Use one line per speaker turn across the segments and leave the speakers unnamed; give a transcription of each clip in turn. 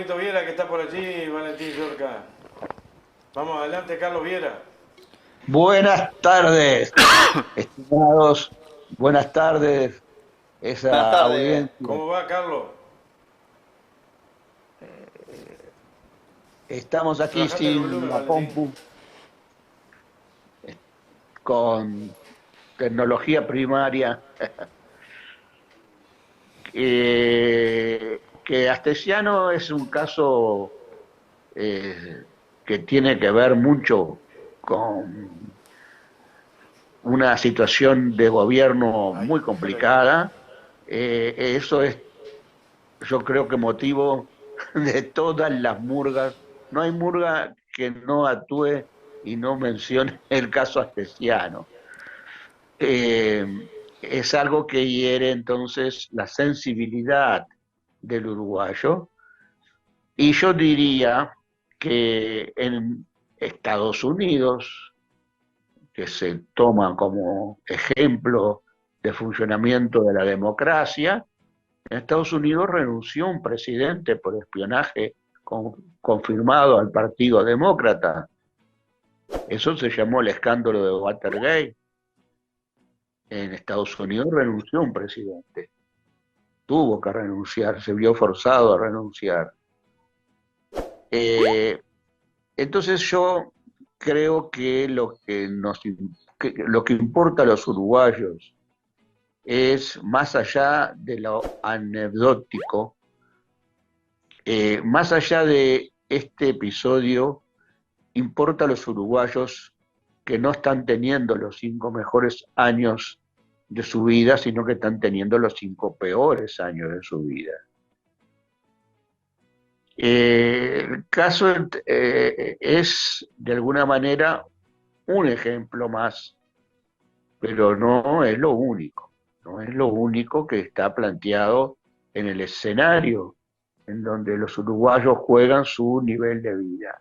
Carlito Viera, que está por allí, Valentín Yorca. Vamos adelante, Carlos Viera.
Buenas tardes, estimados. Buenas tardes,
Buenas
esa
tardes.
audiencia.
¿Cómo va, Carlos?
Estamos aquí
Bajate el
sin
volumen,
la
Valentín.
compu, con tecnología primaria, que Astesiano es un caso que tiene que ver mucho con una situación de gobierno
Ay,
muy
déjalo ahí.
complicada. Eso es, yo creo que motivo de todas las murgas. No hay murga que no actúe y no mencione el caso Astesiano. Eh, es algo que hiere entonces la sensibilidad del uruguayo, y yo diría que en Estados Unidos, que se toma como ejemplo de funcionamiento de la democracia, en Estados Unidos renunció un presidente por espionaje confirmado al Partido Demócrata. Eso se llamó el escándalo de Watergate. En Estados Unidos renunció un presidente. Tuvo que renunciar, se vio forzado a renunciar. Eh, entonces yo creo que lo que importa a los uruguayos es más allá de lo anecdótico, más allá de este episodio, importa a los uruguayos que no están teniendo los 5 mejores años de su vida, sino que están teniendo los 5 peores años de su vida. El caso es, de alguna manera, un ejemplo más, pero no es lo único. No es lo único que está planteado en el escenario en donde los uruguayos juegan su nivel de vida.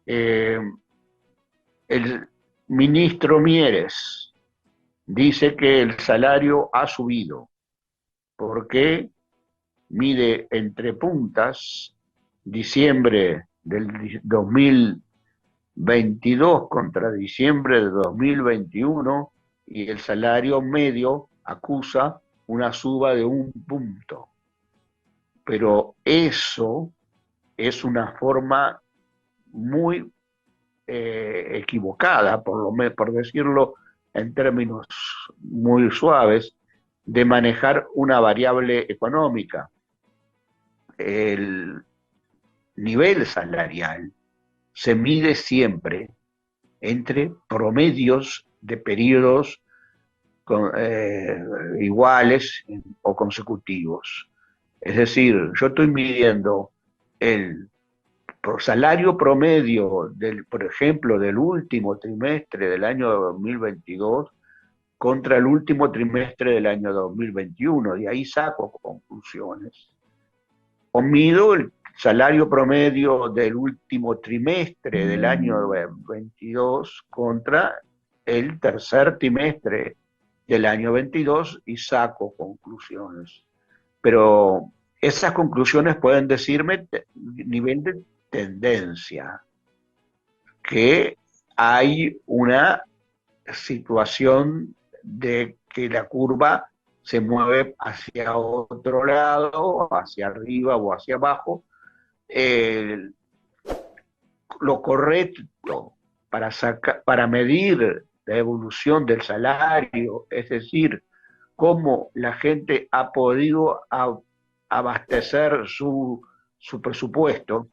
Eh, el ministro Mieres dice que el salario ha subido porque mide entre puntas diciembre del 2022 contra diciembre de 2021, y el salario medio acusa una suba de 1 punto. Pero eso es una forma muy equivocada, por decirlo en términos muy suaves, de manejar una variable económica. El nivel salarial se mide siempre entre promedios de periodos iguales o consecutivos. Es decir, yo estoy midiendo el salario promedio, por ejemplo, del último trimestre del año 2022 contra el último trimestre del año 2021, y ahí saco conclusiones. O mido el salario promedio del último trimestre del año 22 contra el tercer trimestre del año 22 y saco conclusiones. Pero esas conclusiones pueden decirme nivel de tendencia, que hay una situación de que la curva se mueve hacia otro lado, hacia arriba o hacia abajo. Eh, lo correcto para medir la evolución del salario, es decir, cómo la gente ha podido abastecer su presupuesto,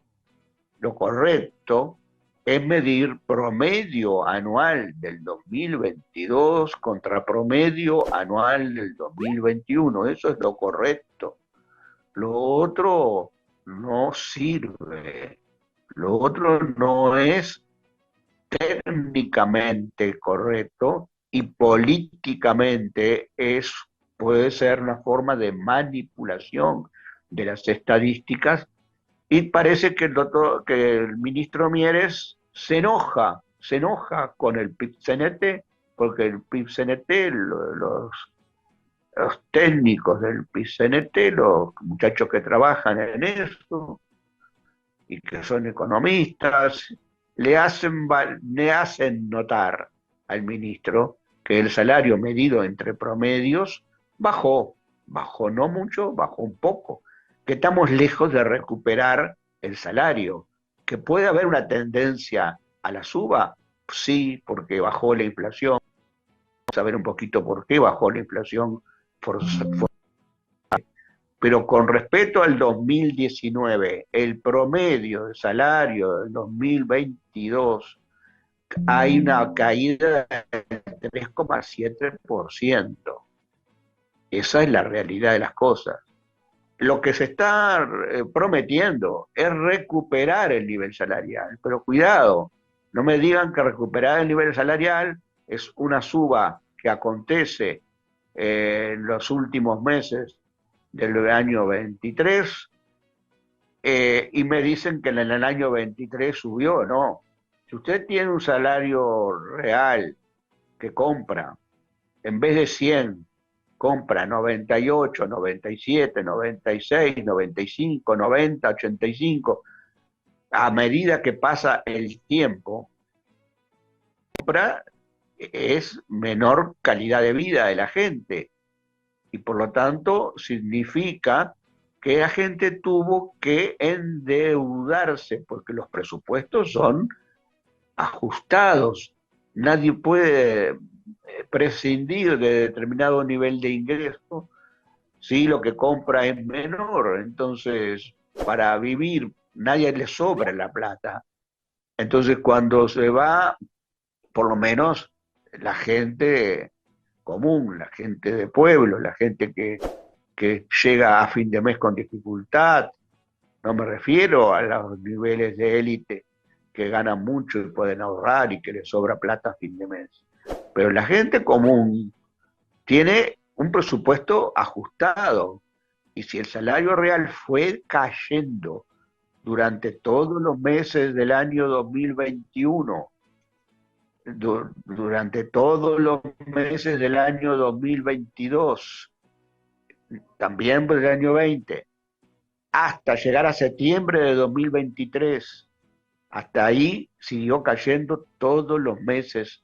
lo correcto es medir promedio anual del 2022 contra promedio anual del 2021. Eso es lo correcto. Lo otro no sirve. Lo otro no es técnicamente correcto, y políticamente puede ser una forma de manipulación de las estadísticas. Y parece que que el ministro Mieres se enoja con el PIB-CNT, porque el PIB-CNT, los los técnicos del PIT-CNT, los muchachos que trabajan en eso y que son economistas, le hacen notar al ministro que el salario medido entre promedios bajó no mucho, bajó un poco, que estamos lejos de recuperar el salario, que puede haber una tendencia a la suba, sí, porque bajó la inflación, vamos a ver un poquito por qué bajó la inflación, pero con respecto al 2019, el promedio de salario del 2022 hay una caída del 3,7%. Esa es la realidad de las cosas. Lo que se está prometiendo es recuperar el nivel salarial, pero cuidado, no me digan que recuperar el nivel salarial es una suba que acontece en los últimos meses del año 23 y me dicen que en el año 23 subió. No, si usted tiene un salario real que compra, en vez de 100, compra 98, 97, 96, 95, 90, 85, a medida que pasa el tiempo, compra es menor calidad de vida de la gente y por lo tanto significa que la gente tuvo que endeudarse porque los presupuestos son ajustados. Nadie puede prescindir de determinado nivel de ingreso si lo que compra es menor. Entonces, para vivir, nadie le sobra la plata. Entonces, cuando se va, por lo menos la gente común, la gente de pueblo, la gente que llega a fin de mes con dificultad, no me refiero a los niveles de élite que ganan mucho y pueden ahorrar y que les sobra plata a fin de mes. Pero la gente común tiene un presupuesto ajustado y si el salario real fue cayendo durante todos los meses del año 2021, durante todos los meses del año 2022, también del año 20, hasta llegar a septiembre de 2023, hasta ahí siguió cayendo todos los meses.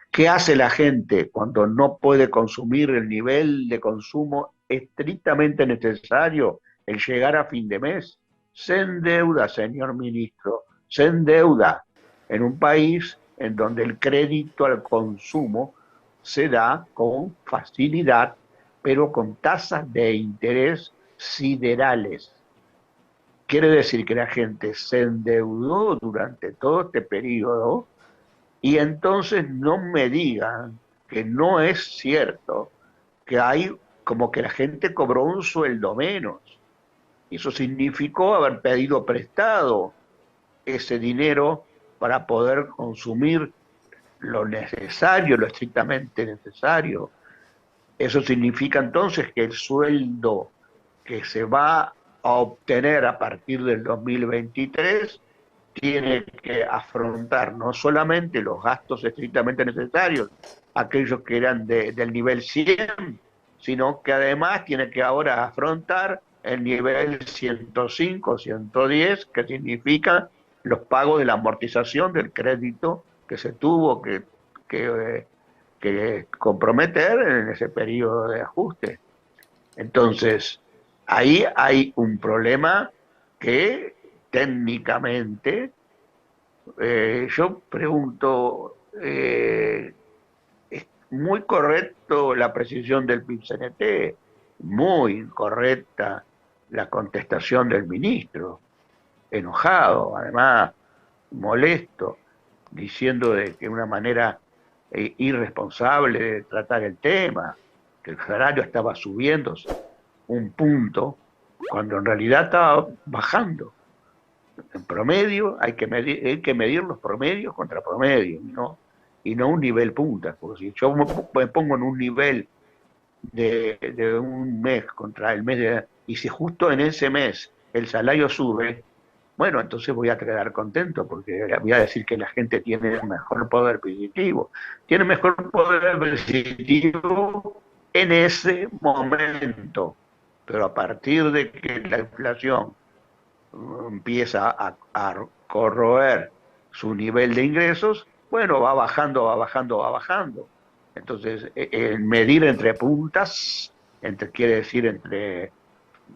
¿Qué hace la gente cuando no puede consumir el nivel de consumo estrictamente necesario, el llegar a fin de mes? Se endeuda, señor ministro, se endeuda en un país en donde el crédito al consumo se da con facilidad, pero con tasas de interés siderales. Quiere decir que la gente se endeudó durante todo este periodo y entonces no me digan que no es cierto que hay como que la gente cobró un sueldo menos. Eso significó haber pedido prestado ese dinero para poder consumir lo necesario, lo estrictamente necesario. Eso significa entonces que el sueldo que se va a obtener a partir del 2023 tiene que afrontar no solamente los gastos estrictamente necesarios, aquellos que eran del nivel 100, sino que además tiene que ahora afrontar el nivel 105, 110, que significa los pagos de la amortización del crédito que se tuvo que, que comprometer en ese periodo de ajuste. Entonces, ahí hay un problema que técnicamente, yo pregunto, ¿es muy correcto la precisión del PIT-CNT? Muy incorrecta la contestación del ministro, enojado, además molesto, diciendo de que una manera irresponsable de tratar el tema, que el salario estaba subiéndose un punto, cuando en realidad estaba bajando. En promedio hay que medir los promedios contra promedios, ¿no? Y no un nivel punta, porque si yo me pongo en un nivel de un mes contra el mes y si justo en ese mes el salario sube, bueno, entonces voy a quedar contento porque voy a decir que la gente tiene mejor poder adquisitivo. Tiene mejor poder adquisitivo en ese momento. Pero a partir de que la inflación empieza a corroer su nivel de ingresos, bueno, va bajando, va bajando, va bajando. Entonces, medir entre puntas, quiere decir entre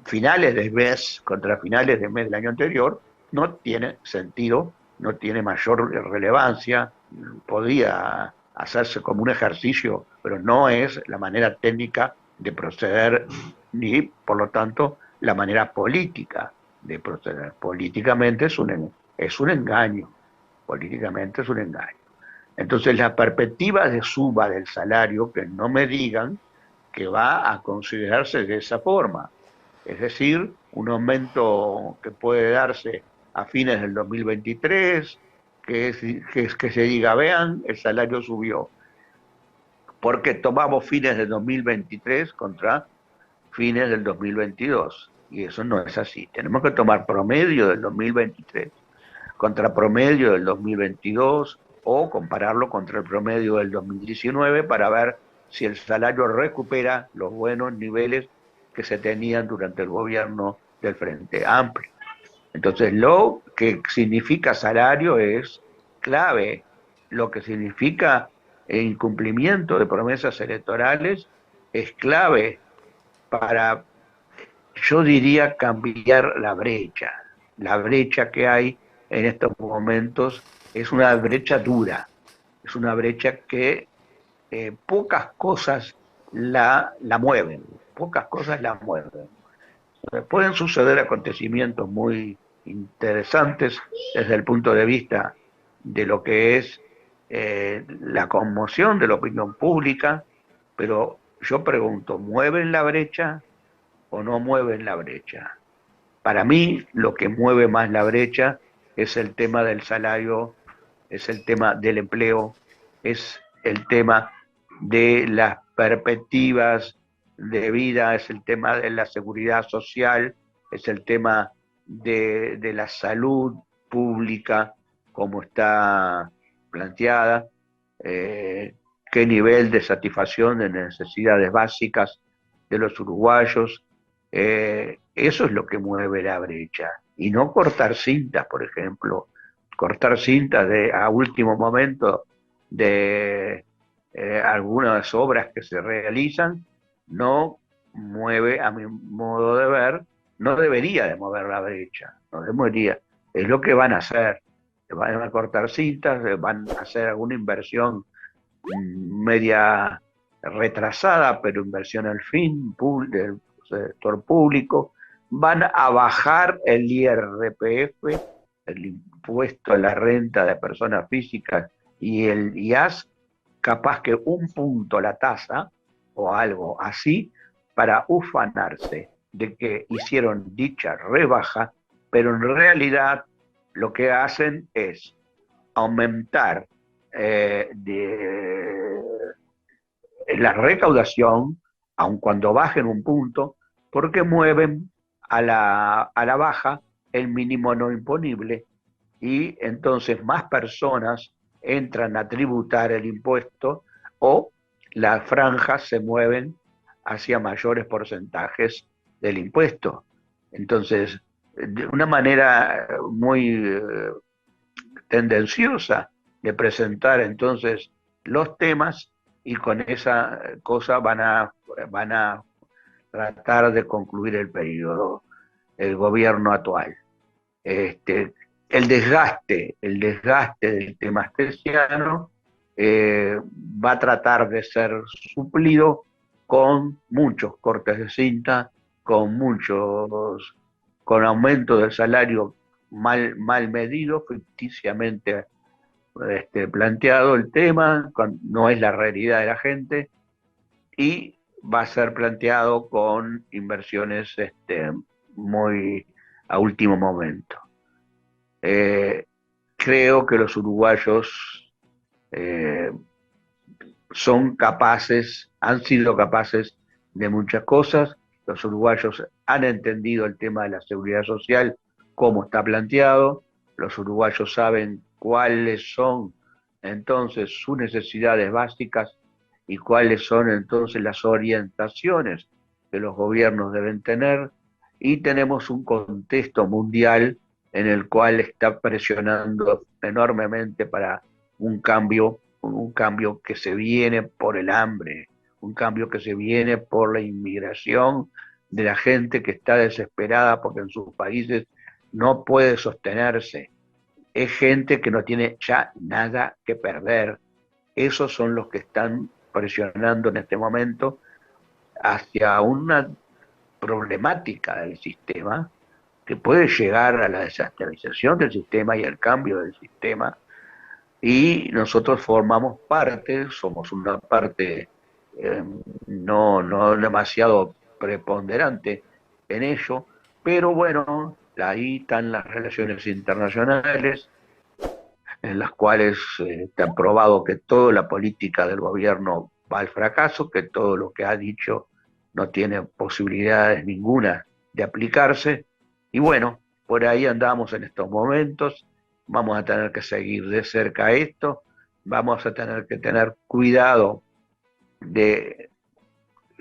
finales del mes contra finales del mes del año anterior, no tiene sentido, no tiene mayor relevancia, podría hacerse como un ejercicio, pero no es la manera técnica de proceder, ni por lo tanto la manera política de proceder. Políticamente es un engaño, políticamente es un engaño. Entonces la perspectiva de suba del salario, que no me digan que va a considerarse de esa forma, es decir, un aumento que puede darse a fines del 2023, que se diga, vean, el salario subió, porque tomamos fines del 2023 contra fines del 2022, y eso no es así. Tenemos que tomar promedio del 2023 contra promedio del 2022 o compararlo contra el promedio del 2019 para ver si el salario recupera los buenos niveles que se tenían durante el gobierno del Frente Amplio. Entonces, lo que significa salario es clave. Lo que significa incumplimiento de promesas electorales es clave para, yo diría, cambiar la brecha que hay en estos momentos es una brecha dura, es una brecha que pocas cosas la mueven, pocas cosas la mueven. Pueden suceder acontecimientos muy interesantes desde el punto de vista de lo que es la conmoción de la opinión pública, pero yo pregunto, ¿mueven la brecha o no mueven la brecha? Para mí, lo que mueve más la brecha es el tema del salario, es el tema del empleo, es el tema de las perspectivas de vida, es el tema de la seguridad social, es el tema de la salud pública, como está planteada, qué nivel de satisfacción de necesidades básicas de los uruguayos. Eso es lo que mueve la brecha. Y no cortar cintas, por ejemplo, cortar cintas a último momento de algunas obras que se realizan, no mueve, a mi modo de ver, no debería de mover la brecha, no debería. Es lo que van a hacer. Van a cortar cintas, van a hacer alguna inversión media retrasada, pero inversión al fin del sector público, van a bajar el IRPF, el impuesto a la renta de personas físicas, y el IAS, capaz que un punto la tasa, o algo así, para ufanarse de que hicieron dicha rebaja, pero en realidad lo que hacen es aumentar la recaudación, aun cuando bajen un punto, porque mueven a la baja el mínimo no imponible y entonces más personas entran a tributar el impuesto o las franjas se mueven hacia mayores porcentajes del impuesto. Entonces, de una manera muy tendenciosa de presentar entonces los temas y con esa cosa van a tratar de concluir el periodo, el gobierno actual. Este, el desgaste del tema astesiano va a tratar de ser suplido con muchos cortes de cinta, con aumento del salario mal medido, ficticiamente planteado el tema, no es la realidad de la gente, y va a ser planteado con inversiones muy a último momento. Eh, Creo que los uruguayos eh, son capaces, han sido capaces de muchas cosas. Los uruguayos han entendido el tema de la seguridad social, cómo está planteado. Los uruguayos saben cuáles son entonces sus necesidades básicas y cuáles son entonces las orientaciones que los gobiernos deben tener, y tenemos un contexto mundial en el cual está presionando enormemente para un cambio que se viene por el hambre, un cambio que se viene por la inmigración de la gente que está desesperada porque en sus países no puede sostenerse. Es gente que no tiene ya nada que perder. Esos son los que están presionando en este momento hacia una problemática del sistema que puede llegar a la desestabilización del sistema y al cambio del sistema, y nosotros formamos parte, somos una parte eh, no demasiado preponderante en ello, pero bueno, ahí están las relaciones internacionales, en las cuales está probado que toda la política del gobierno va al fracaso, que todo lo que ha dicho no tiene posibilidades ninguna de aplicarse, y bueno, por ahí andamos en estos momentos. Vamos a tener que seguir de cerca esto, vamos a tener que tener cuidado de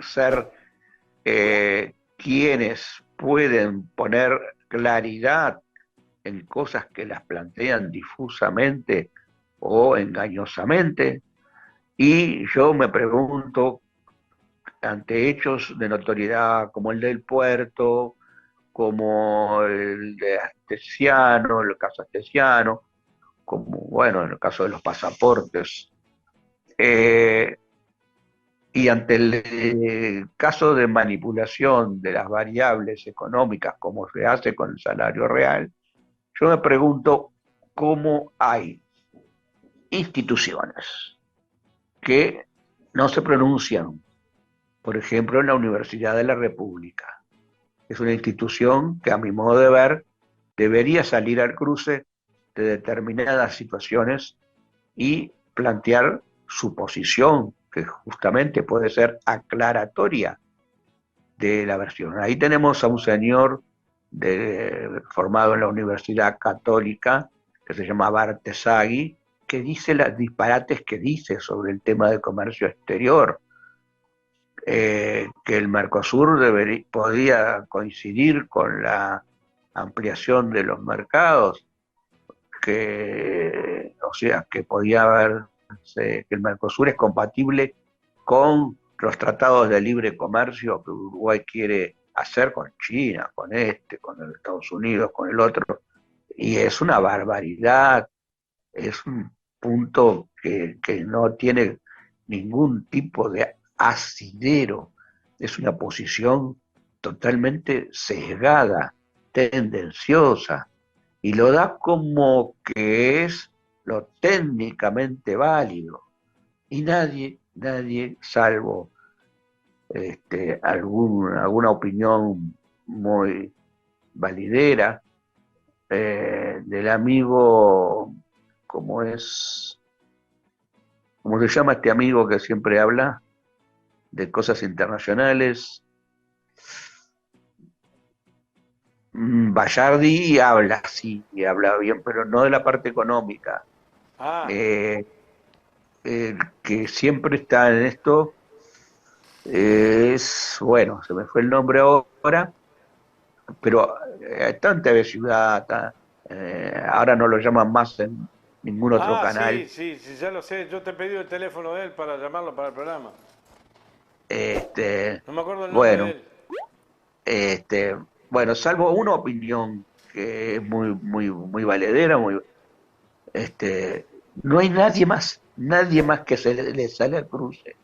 ser quienes pueden poner claridad en cosas que las plantean difusamente o engañosamente. Y yo me pregunto, ante hechos de notoriedad como el del puerto, como el de Astesiano, el caso Astesiano, como, bueno, en el caso de los pasaportes, eh, y ante el caso de manipulación de las variables económicas, como se hace con el salario real, yo me pregunto cómo hay instituciones que no se pronuncian. Por ejemplo, en la Universidad de la República. Es una institución que, a mi modo de ver, debería salir al cruce de determinadas situaciones y plantear su posición, que justamente puede ser aclaratoria de la versión. Ahí tenemos a un señor formado en la Universidad Católica, que se llama Bartesagui, que dice las disparates que dice sobre el tema de comercio exterior, que el Mercosur podía coincidir con la ampliación de los mercados, o sea, que podía que el Mercosur es compatible con los tratados de libre comercio que Uruguay quiere hacer con China, con los Estados Unidos, con el otro, y es una barbaridad, es un punto que no tiene ningún tipo de asidero, es una posición totalmente sesgada, tendenciosa, y lo da como que es lo técnicamente válido. Y nadie, salvo alguna opinión muy validera, del amigo, ¿cómo es? ¿Cómo se llama este amigo que siempre habla de cosas internacionales? Bayardi habla, sí, y habla bien, pero no de la parte económica.
Ah,
Eh, que siempre está en esto es, bueno, se me fue el nombre ahora, pero está en TV Ciudad, ahora no lo llaman más en ningún otro canal.
sí, sí, sí, ya lo sé. Yo te he pedido el teléfono de él para llamarlo para el programa.
Este,
No me acuerdo el nombre de
bueno,
él.
este, bueno, salvo una opinión que es muy valedera, no hay nadie más que se le sale al cruce.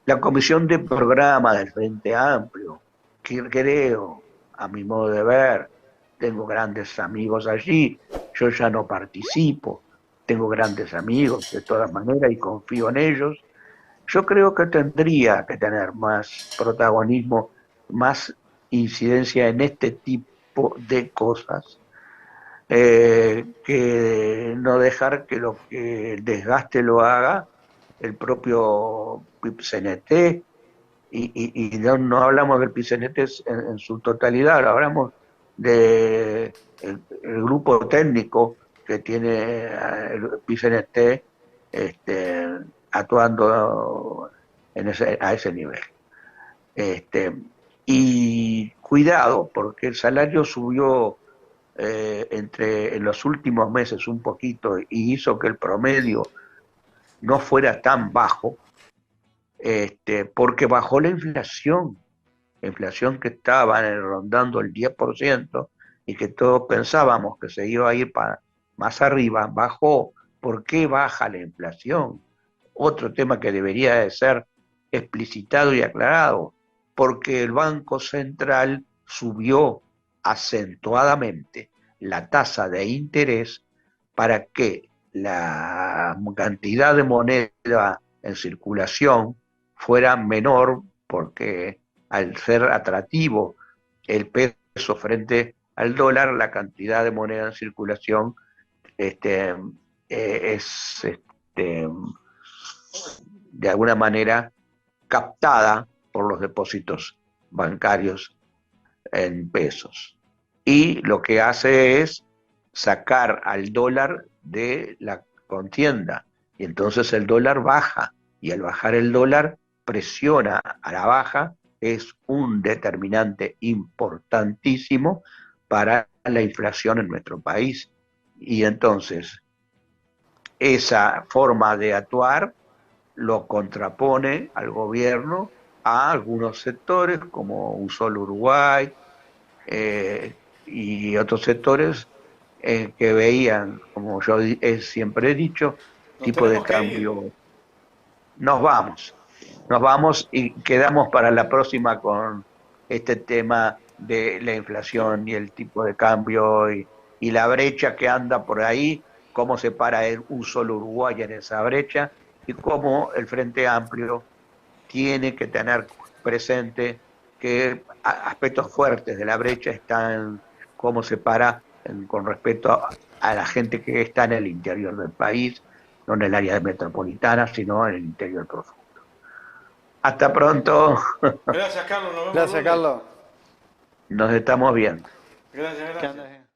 La comisión de programa del Frente Amplio, que creo, a mi modo de ver, tengo grandes amigos allí, yo ya no participo, tengo grandes amigos de todas maneras y confío en ellos. Yo creo que tendría que tener más protagonismo, más incidencia en este tipo de cosas, que no dejar que lo que el desgaste lo haga el propio PIP-CNT, y no hablamos del PIP-CNT en su totalidad, hablamos de el grupo técnico que tiene el PIP-CNT, actuando a ese nivel. Y cuidado, porque el salario subió en los últimos meses un poquito y hizo que el promedio no fuera tan bajo, porque bajó la inflación que estaba rondando el 10% y que todos pensábamos que se iba a ir para más arriba, bajó. ¿Por qué baja la inflación? Otro tema que debería de ser explicitado y aclarado, porque el Banco Central subió acentuadamente la tasa de interés para que la cantidad de moneda en circulación fuera menor, porque al ser atractivo el peso frente al dólar, la cantidad de moneda en circulación es de alguna manera captada por los depósitos bancarios en pesos. Y lo que hace es sacar al dólar de la contienda. Y entonces el dólar baja. Y al bajar el dólar presiona a la baja. Es un determinante importantísimo para la inflación en nuestro país. Y entonces esa forma de actuar lo contrapone al gobierno a algunos sectores como Un Solo Uruguay y otros sectores que veían, como yo siempre he dicho,
Nos
tipo de
tenemos que ir.
cambio. Nos vamos y quedamos para la próxima con este tema de la inflación y el tipo de cambio y la brecha que anda por ahí, cómo se para Un Solo Uruguay en esa brecha y cómo el Frente Amplio tiene que tener presente que aspectos fuertes de la brecha están cómo se para con respecto a la gente que está en el interior del país, no en el área metropolitana, sino en el interior profundo. Hasta pronto,
Gracias, Carlos. Nos vemos el
Gracias,
lunes.
Carlos.
nos estamos viendo.
Gracias,
Que
gracias.
andes bien.